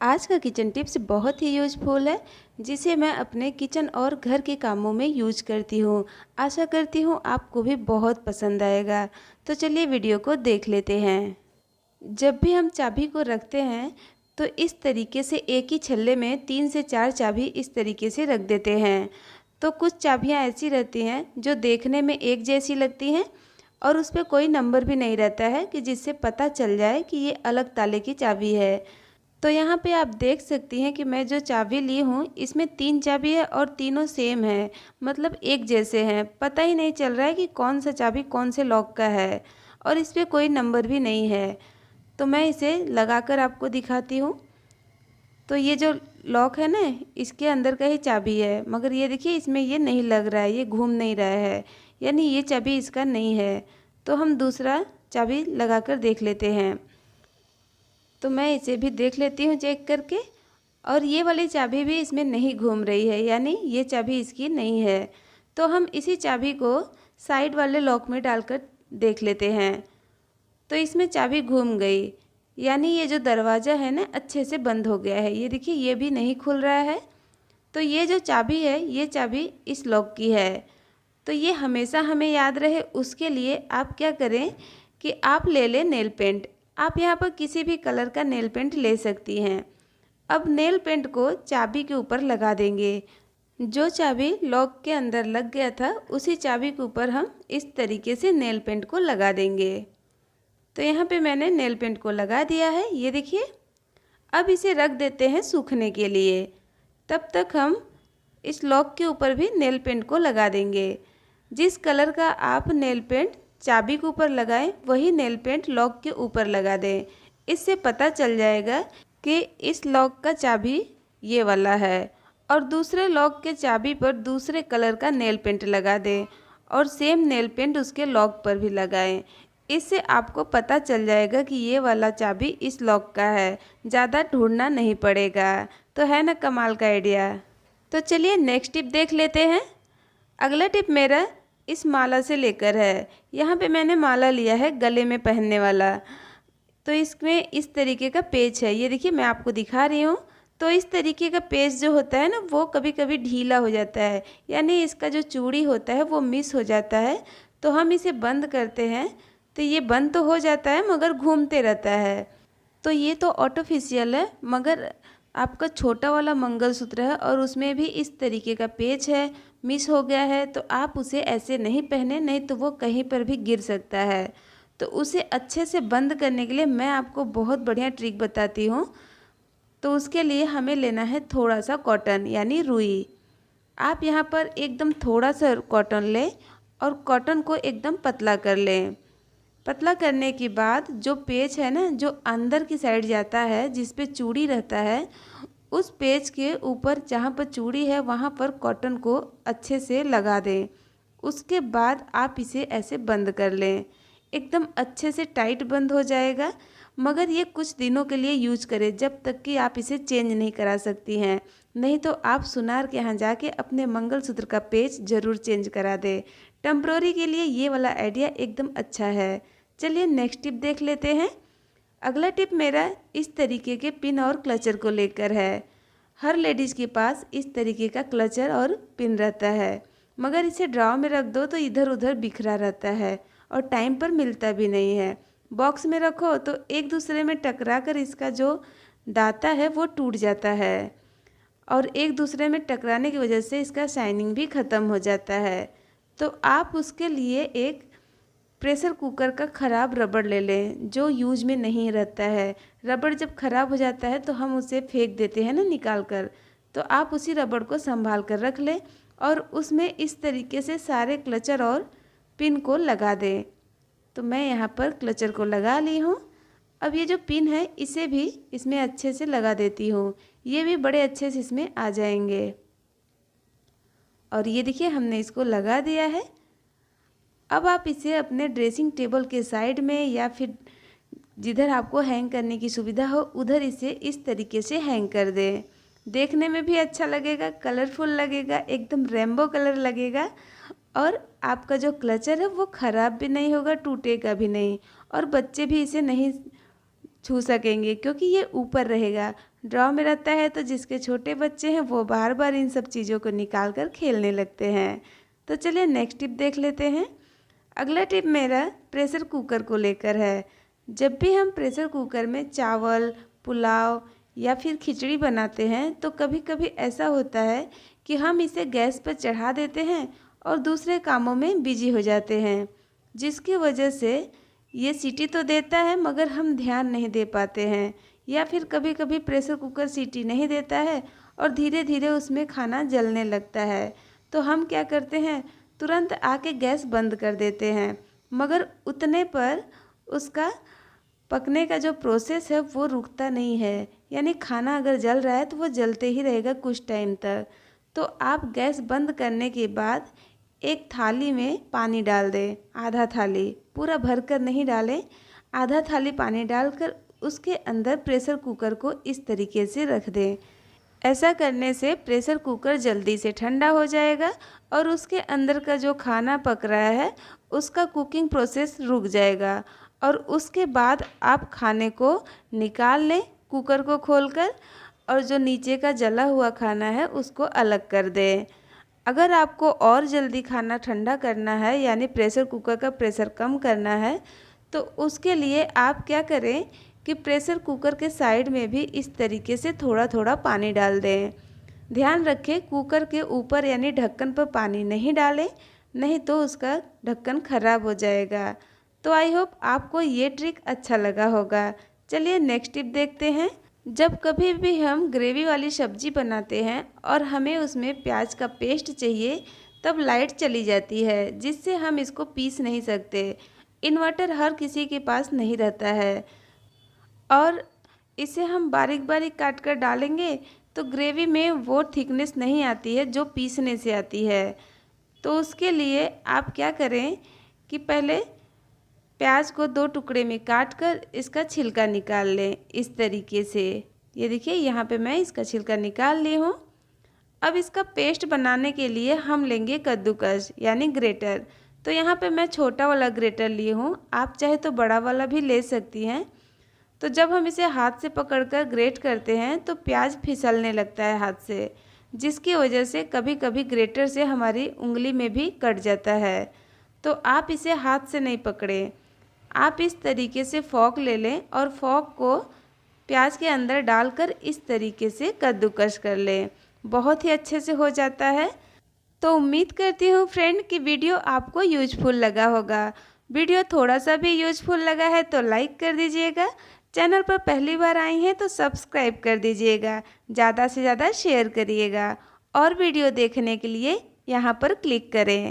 आज का kitchen tips बहुत ही यूजफुल है, जिसे मैं अपने किचन और घर के कामों में यूज करती हूँ। आशा करती हूँ आपको भी बहुत पसंद आएगा। तो चलिए वीडियो को देख लेते हैं। जब भी हम चाबी को रखते हैं तो इस तरीके से एक ही छल्ले में 3 से 4 चाबी इस तरीके से रख देते हैं। तो कुछ चाबियाँ ऐसी रहती हैं जो देखने में एक जैसी लगती हैं और उस पर कोई नंबर भी नहीं रहता है कि जिससे पता चल जाए कि ये अलग ताले की चाबी है। तो यहाँ पे आप देख सकती हैं कि मैं जो चाबी ली हूँ इसमें 3 चाबी है और तीनों सेम है, मतलब एक जैसे हैं। पता ही नहीं चल रहा है कि कौन सा चाबी कौन से लॉक का है और इस पर कोई नंबर भी नहीं है। तो मैं इसे लगाकर आपको दिखाती हूँ। तो ये जो लॉक है ना, इसके अंदर का ही चाबी है, मगर ये देखिए इसमें ये नहीं लग रहा है, ये घूम नहीं रहा है, यानी ये चाबी इसका नहीं है। तो हम दूसरा चाबी लगाकर देख लेते हैं। तो मैं इसे भी देख लेती हूँ चेक करके, और ये वाली चाबी भी इसमें नहीं घूम रही है, यानी ये चाबी इसकी नहीं है। तो हम इसी चाबी को साइड वाले लॉक में डालकर देख लेते हैं। तो इसमें चाबी घूम गई, यानी ये जो दरवाज़ा है ना अच्छे से बंद हो गया है। ये देखिए ये भी नहीं खुल रहा है। तो ये जो चाबी है ये चाबी इस लॉक की है। तो ये हमेशा हमें याद रहे उसके लिए आप क्या करें कि आप ले लें नेल पेंट। आप यहाँ पर किसी भी कलर का नेल पेंट ले सकती हैं। अब नेल पेंट को चाबी के ऊपर लगा देंगे। जो चाबी लॉक के अंदर लग गया था उसी चाबी के ऊपर हम इस तरीके से नेल पेंट को लगा देंगे। तो यहाँ पे मैंने नेल पेंट को लगा दिया है, ये देखिए। अब इसे रख देते हैं सूखने के लिए। तब तक हम इस लॉक के ऊपर भी नेल पेंट को लगा देंगे। जिस कलर का आप नेल पेंट चाबी के ऊपर लगाएं वही नेल पेंट लॉक के ऊपर लगा दें। इससे पता चल जाएगा कि इस लॉक का चाबी ये वाला है, और दूसरे लॉक के चाबी पर दूसरे कलर का नेल पेंट लगा दें और सेम नेल पेंट उसके लॉक पर भी लगाएं। इससे आपको पता चल जाएगा कि ये वाला चाबी इस लॉक का है। ज़्यादा ढूंढना नहीं पड़ेगा। तो है ना कमाल का आइडिया। तो चलिए नेक्स्ट टिप देख लेते हैं। अगला टिप मेरा इस माला से लेकर है। यहाँ पे मैंने माला लिया है गले में पहनने वाला। तो इसमें इस तरीके का पेच है, ये देखिए मैं आपको दिखा रही हूँ। तो इस तरीके का पेच जो होता है ना वो कभी कभी ढीला हो जाता है, यानी इसका जो चूड़ी होता है वो मिस हो जाता है। तो हम इसे बंद करते हैं तो ये बंद तो हो जाता है मगर घूमते रहता है। तो ये तो आर्टिफिशियल है, मगर आपका छोटा वाला मंगलसूत्र है और उसमें भी इस तरीके का पेच है, मिस हो गया है। तो आप उसे ऐसे नहीं पहने, नहीं तो वो कहीं पर भी गिर सकता है। तो उसे अच्छे से बंद करने के लिए मैं आपको बहुत बढ़िया ट्रिक बताती हूँ। तो उसके लिए हमें लेना है थोड़ा सा कॉटन यानी रुई। आप यहाँ पर एकदम थोड़ा सा कॉटन लें और कॉटन को एकदम पतला कर लें। पतला करने के बाद जो पेच है ना, जो अंदर की साइड जाता है जिस पे चूड़ी रहता है, उस पेच के ऊपर जहाँ पर चूड़ी है वहाँ पर कॉटन को अच्छे से लगा दें। उसके बाद आप इसे ऐसे बंद कर लें। एकदम अच्छे से टाइट बंद हो जाएगा, मगर ये कुछ दिनों के लिए यूज करें जब तक कि आप इसे चेंज नहीं करा सकती हैं। नहीं तो आप सुनार के यहाँ जाके अपने मंगलसूत्र का पेच ज़रूर चेंज करा दें। टेम्प्रोरी के लिए ये वाला आइडिया एकदम अच्छा है। चलिए नेक्स्ट टिप देख लेते हैं। अगला टिप मेरा इस तरीके के पिन और क्लचर को लेकर है। हर लेडीज़ के पास इस तरीके का क्लचर और पिन रहता है, मगर इसे ड्रॉ में रख दो तो इधर उधर बिखरा रहता है और टाइम पर मिलता भी नहीं है। बॉक्स में रखो तो एक दूसरे में टकरा कर इसका जो दाता है वो टूट जाता है, और एक दूसरे में टकराने की वजह से इसका शाइनिंग भी ख़त्म हो जाता है। तो आप उसके लिए एक प्रेशर कुकर का ख़राब रबड़ ले लें जो यूज में नहीं रहता है। रबड़ जब ख़राब हो जाता है तो हम उसे फेंक देते हैं ना निकाल कर। तो आप उसी रबड़ को संभाल कर रख लें और उसमें इस तरीके से सारे क्लचर और पिन को लगा दें। तो मैं यहाँ पर क्लचर को लगा ली हूँ। अब ये जो पिन है इसे भी इसमें अच्छे से लगा देती हूँ। ये भी बड़े अच्छे से इसमें आ जाएंगे। और ये देखिए हमने इसको लगा दिया है। अब आप इसे अपने ड्रेसिंग टेबल के साइड में या फिर जिधर आपको हैंग करने की सुविधा हो उधर इसे इस तरीके से हैंग कर दें। देखने में भी अच्छा लगेगा, कलरफुल लगेगा, एकदम रेनबो कलर लगेगा, और आपका जो क्लचर है वो ख़राब भी नहीं होगा, टूटेगा भी नहीं, और बच्चे भी इसे नहीं छू सकेंगे क्योंकि ये ऊपर रहेगा। ड्रॉ में रहता है, तो जिसके छोटे बच्चे हैं वो बार बार इन सब चीज़ों को निकाल कर खेलने लगते हैं। तो चलिए नेक्स्ट टिप देख लेते हैं। अगला टिप मेरा प्रेशर कुकर को लेकर है। जब भी हम प्रेशर कुकर में चावल, पुलाव या फिर खिचड़ी बनाते हैं तो कभी कभी ऐसा होता है कि हम इसे गैस पर चढ़ा देते हैं और दूसरे कामों में बिजी हो जाते हैं, जिसकी वजह से ये सीटी तो देता है मगर हम ध्यान नहीं दे पाते हैं, या फिर कभी कभी प्रेशर कुकर सीटी नहीं देता है और धीरे धीरे उसमें खाना जलने लगता है। तो हम क्या करते हैं, तुरंत आके गैस बंद कर देते हैं, मगर उतने पर उसका पकने का जो प्रोसेस है वो रुकता नहीं है, यानी खाना अगर जल रहा है तो वो जलते ही रहेगा कुछ टाइम तक। तो आप गैस बंद करने के बाद एक थाली में पानी डाल दें, आधा थाली, पूरा भरकर नहीं डालें, आधा थाली पानी डालकर उसके अंदर प्रेशर कुकर को इस तरीके से रख दें। ऐसा करने से प्रेशर कुकर जल्दी से ठंडा हो जाएगा और उसके अंदर का जो खाना पक रहा है उसका कुकिंग प्रोसेस रुक जाएगा, और उसके बाद आप खाने को निकाल लें कुकर को खोलकर, और जो नीचे का जला हुआ खाना है उसको अलग कर दें। अगर आपको और जल्दी खाना ठंडा करना है, यानी प्रेशर कुकर का प्रेशर कम करना है, तो उसके लिए आप क्या करें कि प्रेशर कुकर के साइड में भी इस तरीके से थोड़ा थोड़ा पानी डाल दें। ध्यान रखें कुकर के ऊपर यानी ढक्कन पर पानी नहीं डालें, नहीं तो उसका ढक्कन खराब हो जाएगा। तो आई होप आपको ये ट्रिक अच्छा लगा होगा। चलिए नेक्स्ट टिप देखते हैं। जब कभी भी हम ग्रेवी वाली सब्जी बनाते हैं और हमें उसमें प्याज का पेस्ट चाहिए, तब लाइट चली जाती है जिससे हम इसको पीस नहीं सकते। इन्वर्टर हर किसी के पास नहीं रहता है और इसे हम बारीक बारीक काट कर डालेंगे तो ग्रेवी में वो थिकनेस नहीं आती है जो पीसने से आती है। तो उसके लिए आप क्या करें कि पहले प्याज को 2 टुकड़े में काट कर इसका छिलका निकाल लें इस तरीके से। ये देखिए यहाँ पे मैं इसका छिलका निकाल ली हूँ। अब इसका पेस्ट बनाने के लिए हम लेंगे कद्दूकस यानी ग्रेटर। तो यहाँ पे मैं छोटा वाला ग्रेटर ली हूँ, आप चाहे तो बड़ा वाला भी ले सकती हैं। तो जब हम इसे हाथ से पकड़कर ग्रेट करते हैं तो प्याज फिसलने लगता है हाथ से, जिसकी वजह से कभी कभी ग्रेटर से हमारी उंगली में भी कट जाता है। तो आप इसे हाथ से नहीं पकड़ें, आप इस तरीके से फॉक ले लें और फॉक को प्याज के अंदर डालकर इस तरीके से कद्दूकस कर लें। बहुत ही अच्छे से हो जाता है। तो उम्मीद करती हूँ फ्रेंड कि वीडियो आपको यूजफुल लगा होगा। वीडियो थोड़ा सा भी यूजफुल लगा है तो लाइक कर दीजिएगा। चैनल पर पहली बार आई हैं तो सब्सक्राइब कर दीजिएगा। ज़्यादा से ज़्यादा शेयर करिएगा और वीडियो देखने के लिए यहाँ पर क्लिक करें।